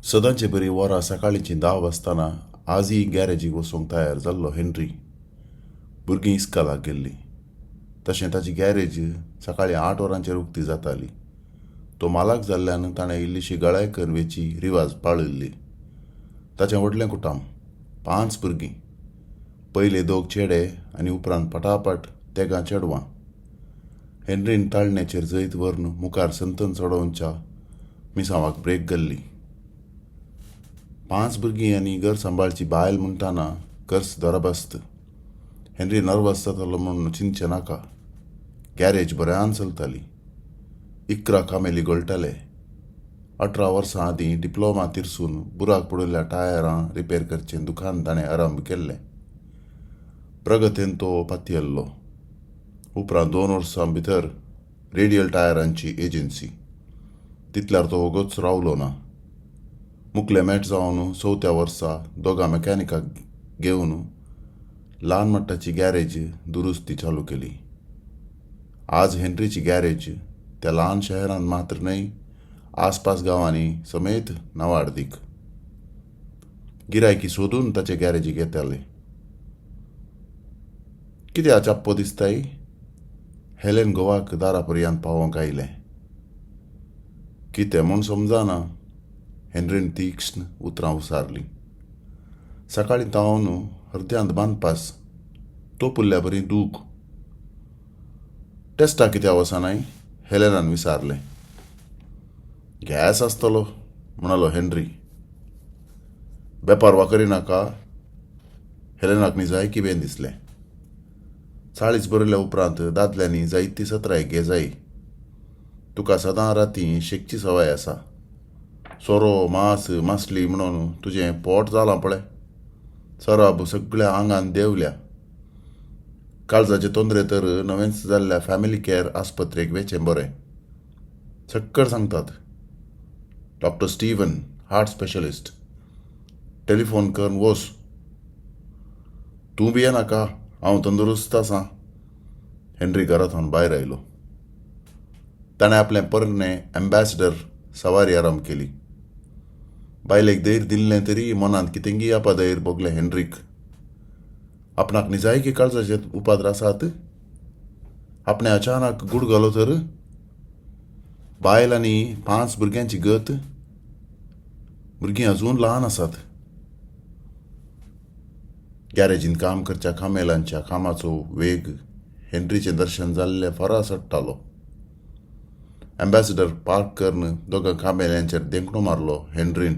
सदांचे बरी वरां सकाळींची 10 वाजताना आजय गॅरेजीक वचूंक तयार जाल्लो हेनरी. भुरगीं इस्कालाक गेल्लीं. तशें ताची गॅरेज सकाळीं 8 वरांचेर उक्ती जाताली. तो मालक जाल्ल्यान ताणें इल्लीशी गळाय करवेची रिवाज पाळिल्ली. ताचें व्हडलें कुटुंब, 5 भुरगीं, पयले 2 चेडे आनी उपरांत पटापट तेगां चेडवां. हेनरीन ताळणेचेर जैत व्हरून मुखार संतन चडोवच्या मिसावाक ब्रेक घाल्ली. 5 भुरगीं आनी घर सांबाळची बायल म्हणटाना कर्स दरबस्त. हेनरी नर्वस जातालो म्हूण चिंतचें नाका. गॅरेज बऱ्यान चलताली. 11 कामेली गळटाले. 18 वर्सां आदीं डिप्लोमा तिरसून बुराक पडिल्ल्या टायरां रिपेर करचें दुकान ताणें आरंभ केल्लें. प्रगतेन तो पातयल्लो. उपरांत 2 वर्सां भितर रेडियल टायरांची एजन्सी. तितल्यार तो वोगोच रावलो ना. मुखलें मेट जावन 4थ्या वर्सा दोगां मॅकॅनिकाक घेवन ल्हान मट्टाची गॅरेज दुरुस्ती चालू केली. आज हेनरीची गॅरेज त्या ल्हान शहरांत मात्र न्हय, आसपास गांवांनी समेत नावाडदीक. गिरायकी सोदून ताचे गॅरेजीक येताले. कितें अचाप्पो दिसताय? हेलेन गोवाक दारापर्यंत पावोंक आयलें. कितें म्हूण समजना. हेनरीन तीक्ष्ण उतरां उसारलीं. सकाळीं तावन अर्द्यांत बांदपास तोपुल्ल्या बरी दूख. टेस्टा कित्या वचनाय? हेलेनान विचारलें. गॅस आसतलो म्हणलो हेनरी. बेपारवा करिनाका. हेलेनाक निजायकी बेन दिसलें. 40 भरिल्ल्या उपरांत दादल्यांनी जायती सत्राय घे जायी. तुका सदां रातीं शेकची सवय आसा. सोरो, मांस, मासली म्हणून तुजें पोट जालां पळय. सरब सगळ्या आंगान देंवल्या. काळजाचे तोंदरे तर नवेंच जाल्ल्या फॅमिली केअर आस्पत्रेक वेचें बरें. सक्कड सांगतात. Doctor Steven, heart specialist. Telephone करून वोस. तूं बी येनाका. हांव तंदुरुस्त आसां. हेनरी घरांतून भायर आयलो. ताणें आपलें परनें एम्बॅसिडर सवारी आरंभ केली. बायलेक धैर्य दिल्लें तरी मनांत कितेंगी येपाधैर्य भोगलें हेनरीक. आपणाक निजायकी काळजाचे उपाद्र आसात. आपणें अचानक गुड घालो तर बायल आनी 5 भुरग्यांची गत. भुरगीं अजून ल्हान आसात. गॅरेजींत काम करच्या कामेलांच्या कामाचो वेग हेनरीचें दर्शन जाल्ले फरा सट्टालो. एम्बॅसिडर पार्क करून दोगां कामेल्यांचेर देंकणो मारलो हेनरीन.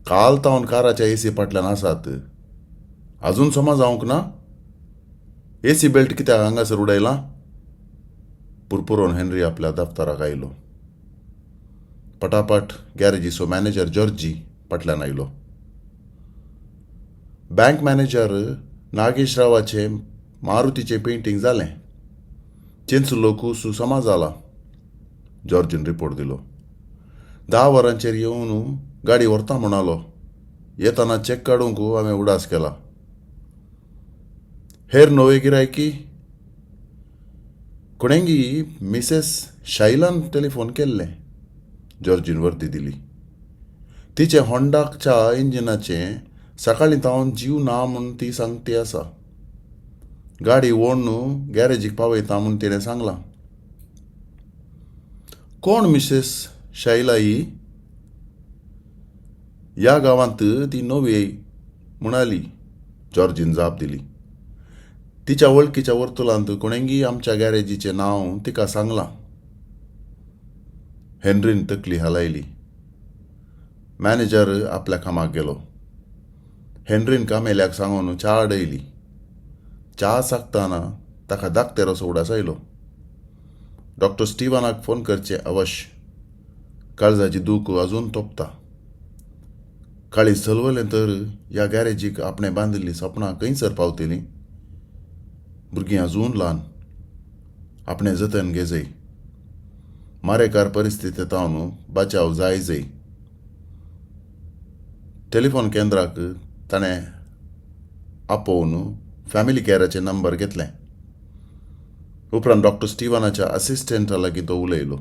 काल तावन काराच्या एसी फाटल्यान आसात. अजून सोमा जावंक ना? एसी बेल्ट कित्याक हांगासर उडयलां? पुरपुरोन हेनरी आपल्या दफ्तराक आयलो. पटापट गॅरेजीचो मॅनेजर जॉर्जी फाटल्यान आयलो. बँक मॅनेजर नागेशरावाचें मारुतीचें पेंटींग जालें. चिंचलो खूस समा जाला. जॉर्जीन रिपोर्ट दिलो. 10 वरांचेर येवन गाडी व्हरता म्हणालो. येताना चॅक काडूंक हांवें उडास केला. हेर नवे गिरायकी? कोणेंगी मिसेस शायलान टेलिफोन केल्लें. जॉर्जीन वर्दी दिली. तिचे होंडाच्या इंजिनाचें सकाळीं तावन जीव ना म्हूण ती सांगती आसा. गाडी ओडून गॅरेजीक पावयता म्हूण तिणें सांगलां. कोण मिसेस शायला ही? ह्या गांवांत ती नवी म्हणाली. जॉर्जीन जाप दिली. तिच्या वळखीच्या वर्तुळांत कोणेंगी आमच्या गॅरेजीचें नांव तिका सांगलां. हेनरीन तकली हलायली. मॅनेजर आपल्या कामाक गेलो. हेनरीन कामेल्याक सांगून च्या डयली. च्या साकताना ताका धाकटे रसो उडास आयलो. डॉक्टर स्टीवनाक फोन करचें अवश्य. काळजाची दूख अजून तोपता. काळीज चलवलें तर ह्या गॅरेजीक आपणें बांदिल्लीं सपनां खंयसर पावतलीं. भुरगीं अजून ल्हान. आपणें जतन घेजय. मारेकार परिस्थितींतावन बचाव जायजय. टेलिफोन केंद्राक ताणें आपोवन फॅमिली केअराचे नंबर घेतले. उपरांत डॉक्टर स्टीवनाच्या असिस्टंटा लागीं तो उलयलो.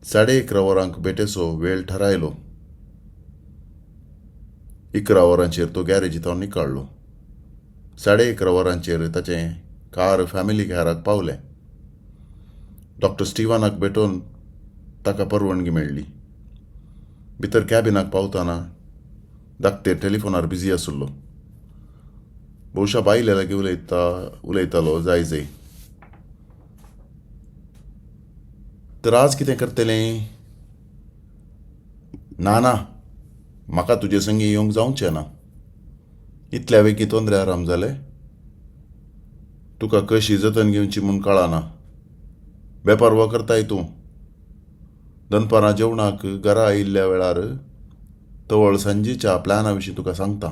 11:30 वरांक बेटेचो वेळ थारायलो. 11 वरांचेर तो गॅरेजींतल्यान निकाळ्ळो. 11:30 वरांचेर ताचें कार फॅमिली कॅराक पावलें. डॉक्टर स्टीवनाक भेटोवन ताका परवानगी मेळ्ळी. भितर कॅबिनाक पावतना धाकटे टेलिफोनार बिजी आसुल्लो. भोवशा बायले लागीं उलयतालो जाय जय. तर आज कितें करतलें? ना म्हाका तुजे संगी येवंक जावचें ना. इतल्या बेगी तोंदरे आराम जाले. तुका कशी जतन घेवची म्हूण कळना. बेपारवा करताय तूं. दनपारां जेवणाक घरा आयिल्ल्या वेळार तवळ सांजेच्या प्लॅना विशीं तुका सांगता.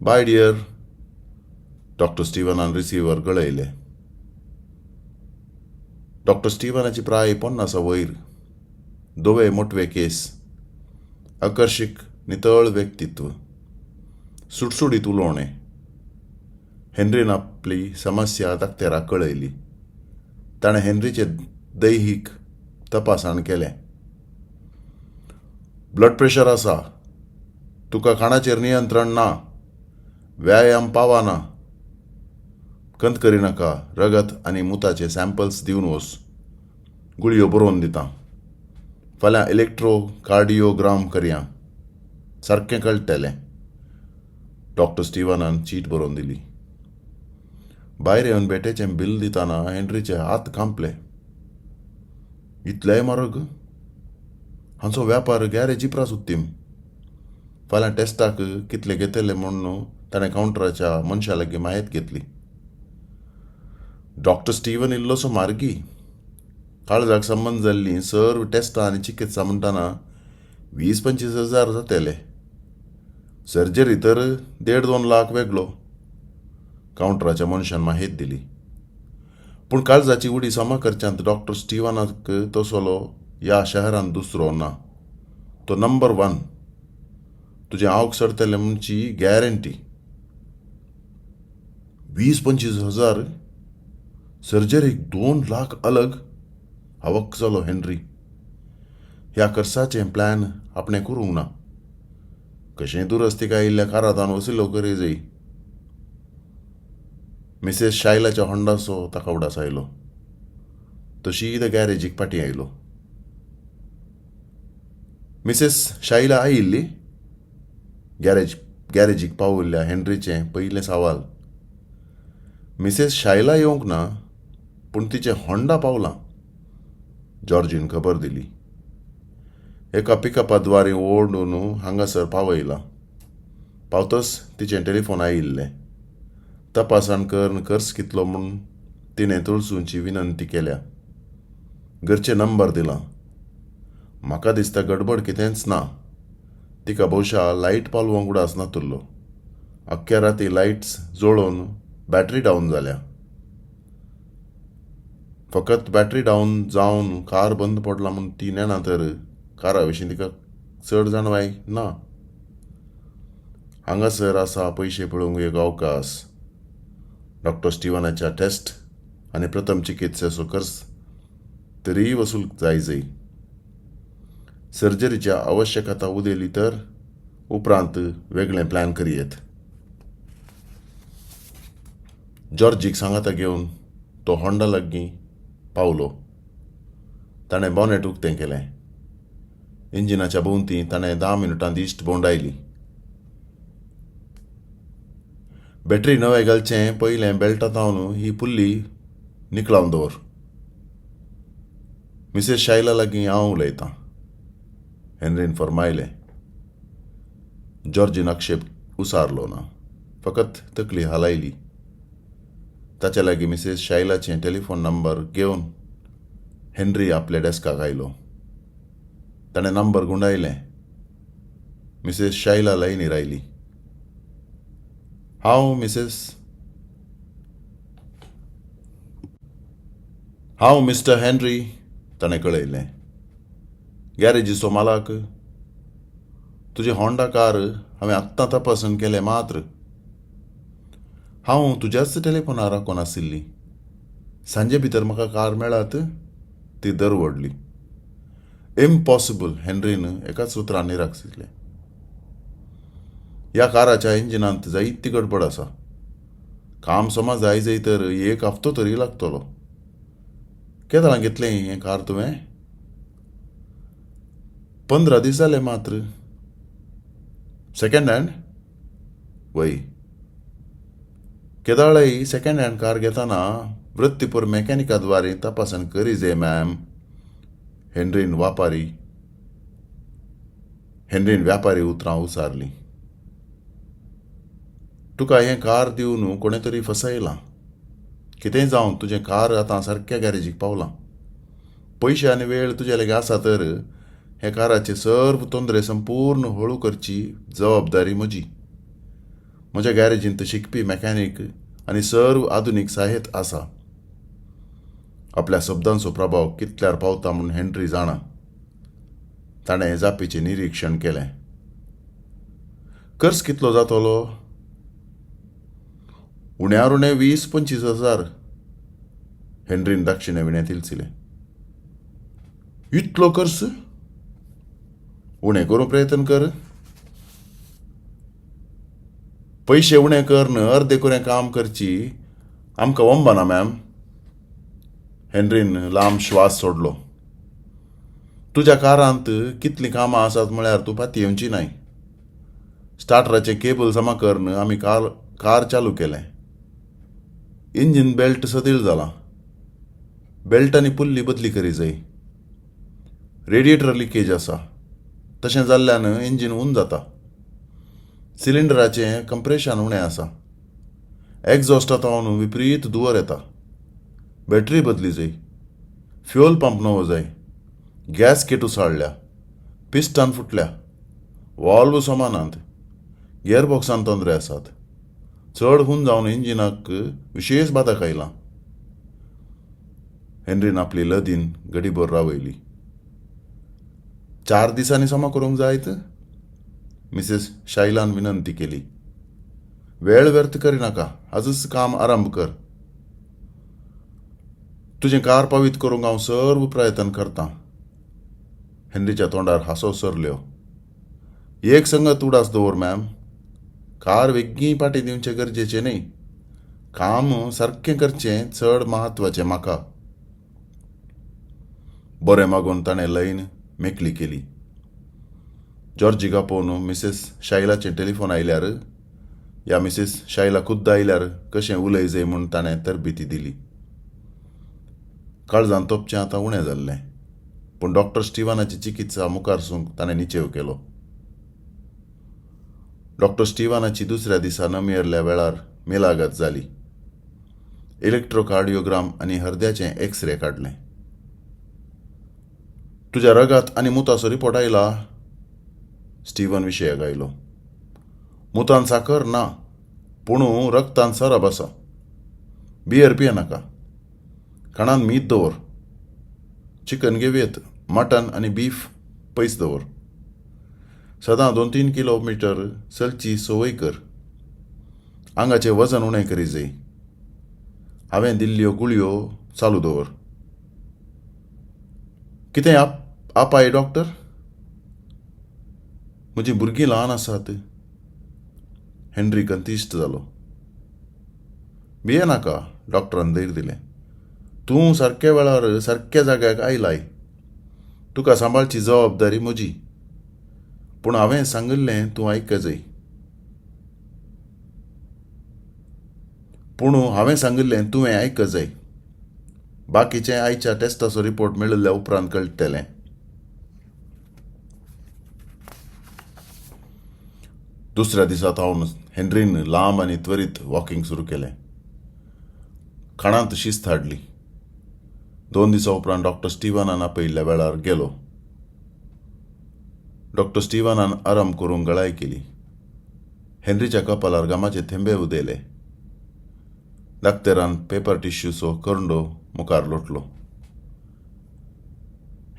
Bye dear. डॉक्टर स्टीवनान रिसिव्हर गळयलें. डॉक्टर स्टीवनाची प्राय 50 वयर. धवे मोटवे केस. आकर्षक नितळ व्यक्तित्व. सुटसुडीत उलोवणें. हेन्रीन आपली समस्या धाकट्याराक कळयली. ताणें हेन्रीचे दैहीक तपासण केलें. ब्लड प्रेशर आसा. तुका खाणाचेर नियंत्रण ना. व्यायाम पावना. कंत करिनाका. रगत आनी मुताचे सॅम्पल्स दिवन वच. गुळयो बरोवन दितां. फाल्यां इलेक्ट्रोकार्डियोग्राम करया. सारकें कळटलें. डॉक्टर स्टीवनान चीट बरोवन दिली. भायर येवन बेटेचें बिल दितना हेन्रीचे हात कांपले. इतलेय म्हारग? हांचो व्यापार गॅरेजी प्रासुत्तीम. फाल्यां टेस्टाक कितले घेतले म्हूण ताणें कावंटराच्या मनशा लागीं मायत घेतली. डॉक्टर स्टीवन इल्लोसो मार्गी. काळजाक संबंद जाल्लीं सर्व टेस्टां आनी चिकित्सा म्हणटना 20-25 हजार जातले. सर्जरी तर 1.5-2 लाख वेगळो. कावंटराच्या मनशान माहीत दिली. पूण काळजाची उडी समा करच्यांत डॉक्टर स्टीवनाक तसलो ह्या शहरांत दुसरो ना. तो नंबर 1. तुजें हांवक सरतलें म्हणची गॅरंटी. 20-25 हजार? सर्जरीक 2 लाख अलग? हावक जालो हेन्री. ह्या खर्चाचें प्लॅन आपणें करूंक ना. कशेंय दुरस्तीक आयिल्ल्या कारांतान वसिलो करे जई. मिसेस शायलाच्या होंडाचो ताका उडास आयलो. तो शीद गॅरेजीक फाटीं आयलो. मिसेस शायला आयिल्ली? गॅरेजीक पावयल्ल्या हेन्रीचें पयलें सवाल. मिसेस शायला येवंक ना, पूण तिचें होंडा पावलां. जॉर्जीन खबर दिली. एका पिकअपाद्वारे ओडून हांगासर पावयलां. पावतच तिचें टेलिफोन आयिल्लें. तपासण कर्स कितलो म्हूण तिणें तळसूंची विनंती केल्या. घरचे नंबर दिला. म्हाका दिसता गडबड कितेंच ना. तिका भोवशा लायट पालवंक उडास नातुल्लो. अख्ख्या राती लायट्स जळोवन बॅटरी डावन जाल्या. फकत बॅटरी डावन जावन कार बंद पडला म्हूण ती नेना तर कारा विशीं तिका चड जाणवाय ना. हांगासर आसा पयशे पळोवंक एक अवकाश. डॉक्टर स्टीवनाच्या टेस्ट आनी प्रथम चिकित्सेचो खर्च तरी वसूल जाय जई. सर्जरीच्या आवश्यकता उदेली तर उपरांत वेगळें प्लॅन करियेत. जॉर्जीक सांगाता घेवन तो होंडा लागीं पावलो. ताणें बॉनेट उक्तें केलें. इंजिनाच्या भोंवती ताणें 10 मिनटां दिश्ट भोंवडायली. बॅटरी नवें घालचें पयलें बेल्टांतावन ही पुल्ली निकळावन दवर. मिसेस शायला लागीं हांव उलयतां, हेन्रीन फरमायलें. जॉर्जीन आक्षेप उसारलो ना. फकत तकली हालायली. ताचे लागीं मिसेस शायलाचें टेलिफोन नंबर घेवन हेन्री आपल्या डेस्काक आयलो. ताणें नंबर गुंडायलें. मिसेस शायला लायनीर आयली. हांव मिस्टर हेन्री, ताणें कळयलें. गॅरेजीचो मालक. तुजी होंडा कार हांवें आत्तां तपासन केलें मात्र. हांव तुज्याच टेलिफोनार राखून आशिल्ली. सांजे भितर म्हाका कार मेळत. ती दरवडली. इम्पॉसिबल, हेनरीन एकाच उतरान निराकसिल्लें. ह्या काराच्या इंजिनांत जायती गडबड आसा. काम समज जाय तर 1 हफ्तो तरी लागतलो. केदोळां घेतलें हें कार तुवें? 15 दीस जाले मात्र. Second hand? वय. केदाळय सेकंड हँड कार घेताना वृत्तीपूर मेकॅनिकाद्वारे तपासण करीजे मॅम. हेनरीन व्यापारी उतरां उसारली. तुका हें कार दिवन कोणे तरी फसयलां. कितेंय जावन तुजें कार आतां सारक्या गॅरेजीक पावलां. पयशे आनी वेळ तुजे लागीं आसा तर हे काराचे सर्व तोंदरे संपूर्ण हळू करची जबाबदारी म्हजी. म्हज्या गॅरेजींत शिकपी मॅकॅनिक आनी सर्व आधुनीक साहित्य आसा. आपल्या शब्दांचो प्रभाव कितल्यार पावता म्हूण हेनरी जाणा. ताणें जापीचें निरीक्षण केलें. खर्च कितलो जातलो? उण्यार उणे 20-25 हजार. हेनरीन दाक्षिणे विण्यांत इल्सिलें. इतलो खर्च? उणें करूं प्रयत्न कर. पयशे उणें करन अर्दे कुरें काम करची आमकां वंबना मॅम. हेनरीन लांब श्वास सोडलो. तुज्या कारांत कितलीं कामां आसात म्हळ्यार तूं पाती येवची नाय. स्टार्टराचें केबल जमा करन आमी कार चालू केलें. इंजीन बेल्ट सदील जाला. बेल्ट आनी पुल्ली बदली करी जाय. रेडिएटर लिकेज आसा. तशें जाल्ल्यान इंजीन उंच जाता. सिलिंडराचें कंप्रेशन उणें आसा. एग्जॉस्टांतल्यान विपरीत धुंवर येता. बॅटरी बदली जाय. फ्युअल पंप नवो जाय. गॅस किट उसाळल्या. पिस्टन फुटल्या. वॉल्व समानांत. गियरबॉक्सान तोंदरे आसात. चड हून जावन इंजिनाक विशेश बाधक आयलां. हेनरीन आपली लदीन घडीभर रावयली. 4 दिसांनी जमा करूंक जायत? मिसेस शायलान विनंती केली. वेळ व्यर्थ करिनाका. आजच काम आरंभ कर. तुजें कार पावीत करूंक हांव सर्व प्रयत्न करतां. हेनरीच्या तोंडार हांसो सरल्यो. एक संगत उडास दवर मॅम. कार वेग्गीं पाटी दिवचें गरजेचें न्ही. काम सारकें करचें चड म्हत्वाचें म्हाका. बरें मागून ताणें लयन मेकळी केली. जॉर्जीक आपोवन मिसेस शायलाचें टेलिफोन आयल्यार या मिसेस शायला खुद्द आयल्यार कशें उलय जाय म्हूण ताणें तरबिती दिली. काळजांत तोपचें आतां उणें जाल्लें. पूण डॉक्टर स्टिवानाची चिकित्सा मुखारसूंक ताणें निचेव केलो. डॉक्टर स्टिवानाची दुसऱ्या दिसा नमेरल्या वेळार मेलागत जाली. इलेक्ट्रोकार्डियोग्राम आनी हृदयाचें एक्सरे काडलें. तुज्या रगात आनी मुताचो रिपोर्ट आयला? स्टीवन विशयाक आयलो. मुतान साकर ना, पूण रगतान सरब आसा. बियर पियेनाका. खाणान मीठ दवर. चिकन घेवयेत. मटन आनी बीफ पयस दवर. सदां 2-3 किलोमीटर चलची संवय कर. आंगाचें वजन उणें करी जाय. हांवें दिल्ल्यो गुळयो चालू दवर. कितें आपाय डॉक्टर? म्हजीं भुरगीं ल्हान आसात. हेनरी कंतिश्ट जालो. भियेनाका, डॉक्टरान धैर्य दिलें. तूं सारक्या वेळार सारक्या जाग्याक आयलाय. तुका सांबाळची जबाबदारी म्हजी. पूण हांवें सांगिल्लें तूं आयकूंक जाय. तुवें आयकूंक जाय. बाकीचें आयच्या टेस्टाचो रिपोर्ट मेळिल्ल्या उपरांत कळटलें. दुसऱ्या दिसा सावन हेनरीन लांब आनी त्वरीत वॉकिंग सुरू केलें. खाणांत शिस्त हाडली. 2 दिसां उपरांत डॉक्टर स्टिवानान आपयल्ल्या वेळार गेलो. डॉक्टर स्टिवानान आराम करूंक गळाय केली. हेनरीच्या कपालार घामाचे थेंबे उदेले. डाक्तरान पेपर टिश्यूचो करंडो मुखार लोटलो.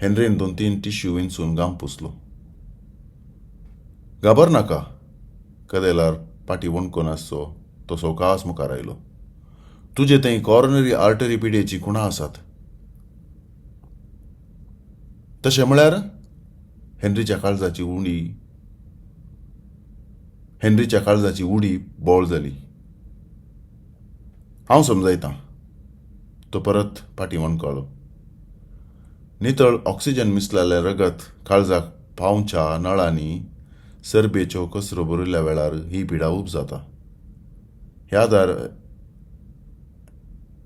हेनरीन 2-3 टिश्यू विंचून घाम पुसलो. घाबर नाका. कदेलार पाटी वणकोन आसचो तो सवकास मुखार आयलो. तुजे थंय कॉर्नरी आर्टरी पिडेची खुणां आसात. तशें म्हळ्यार हेनरीच्या काळजाची उडी बोळ जाली. हांव समजयतां. तो परत फाटीं वणकळ्ळो. नितळ ऑक्सिजन मिसळिल्लें रगत काळजाक पावच्या नळांनी सरबेच्यो कसरो भरिल्ल्या वेळार ही पिडा उब जाता.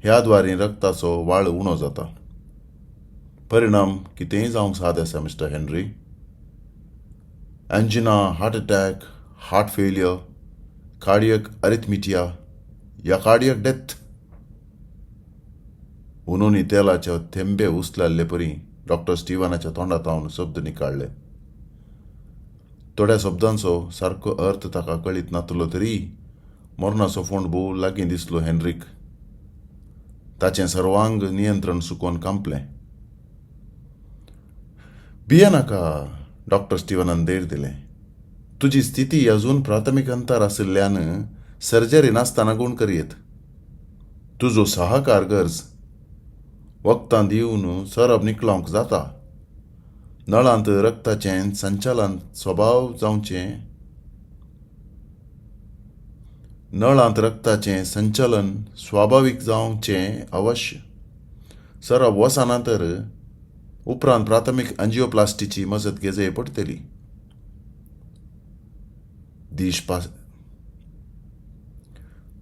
ह्या द्वारी रगताचो वाळ उणो जाता. परिणाम कितेंय जावंक साद आसा Mr Henry. Angina, heart attack, heart failure, cardiac arrhythmia या कार्डियक डेथ. उनोनी तेलाचे थेंबे उचलाल्ले परी डॉक्टर स्टीवनाच्या तोंडातावन शब्द निकाळले. थोड्या शब्दांचो सारको अर्थ ताका कळीत नासलो तरी मरणाचो फोंड भोव लागीं दिसलो हेनरीक. ताचें सर्वांग नियंत्रण सुकोवन कांपलें. भिये नाका, डॉक्टर स्टीवनान धैर्य दिलें. तुजी स्थिती अजून प्राथमीक अंतर आशिल्ल्यान सर्जरी नासतना गूण करीत. तुजो सहकार गरज वखदां दिवन सरब निकळोवंक जाता. नळांत रगताचें संचालन स्वाभावीक जावचें अवश्य. सरब वचना तर उपरांत प्राथमीक एंजिओप्लास्टीची मजत घेजय पडटली.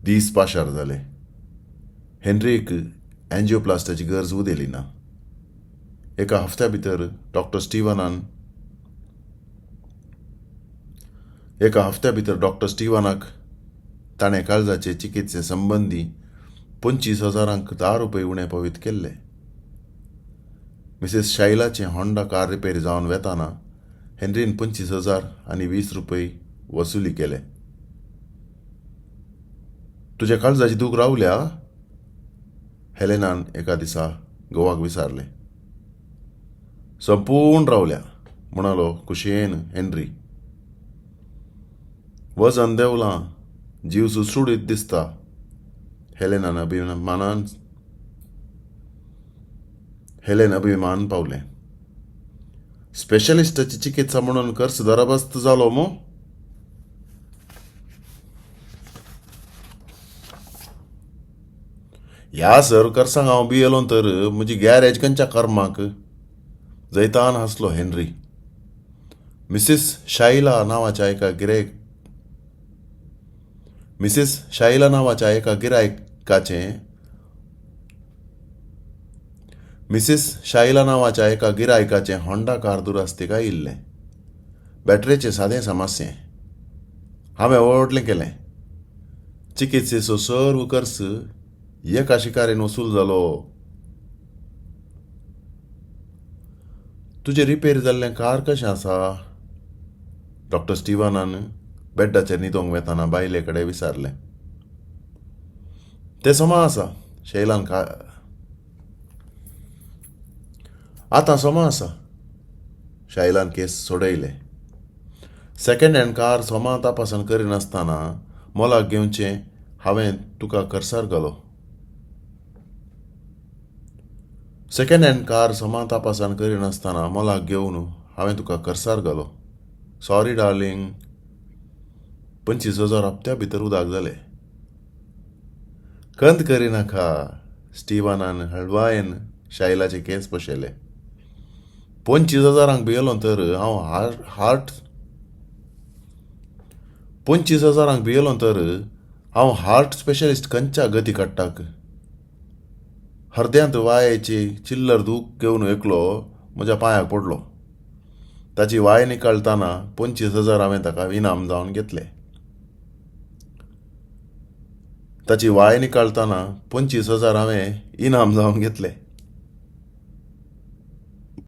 दीस पाशार जाले. हेनरीक एंजिओप्लास्टाची गरज उदेली ना. एका हफ्त्या भितर डॉक्टर स्टीवनाक ताणें काळजाचे चिकित्से संबंदी 25,000 ₹10 उणे पवित केल्ले. मिसेस शायलाचें होंडा कार रिपेर जावन वेताना हेनरीन 25,000 आनी ₹20 वसुली केले. तुज्या काळजाची दूख रावल्या? हेलेनान एका दिसा घोवाक विचारलें. संपूर्ण रावल्या, म्हणालो कुशेन हेनरी. वजन देंवलां, जीव सुसुडीत दिसता. हेलेन अभिमान पावलें. स्पेशलिस्टाची चिकित्सा म्हणून खर्च दराबस्त जालो मो? ह्या सर कर्सांक हांव भियेलो तर म्हजी गॅरेज खंयच्या कर्माक? जैतान हांसलो हेनरी. मिसेस शायला नांवाच्या एका गिरायकाचें होंडा कार दुरास्तीक आयिल्लें. बॅटरेचें सादें समस्यें. हांवें ओवटलें केलें. चिकित्सेचो सर्व खर्च एका शिकारेन वसूल जालो. तुजें रिपेर जाल्लें कार कशें आसा? डॉक्टर स्टीवनान बेड्डाचेर न्हिदोंक वेताना बायले कडेन विचारलें. तें समा आसा. आतां समा आसा. शायलान केस सोडयले. सेकंड हँड कार सोमा तपासन करिनासतना मोलाक घेवचें हांवें तुका कर्सार घालो. सेकंड हँड कार सोमा तपासन करिनासतना मोलाक घेवन हांवें तुका कर्सार घालो. Sorry darling. 25,000 हप्त्या भितर उदाक जाले. खंत करिनाका. स्टीवनान हळवायेन शायलाचे केस पशेले. 25,000 भियेलो तर हांव हार्ट स्पेशलिस्ट खंयच्या गती काडटाक? हृदयांत वायेची चिल्लर दूख घेवन एकलो म्हज्या पांयाक पडलो. ताची वाय निकाळटाना 25,000 हांवें ताका इनाम जावन घेतले. ताची वाय निकाळटाना 25,000 हांवें इनाम जावन घेतले.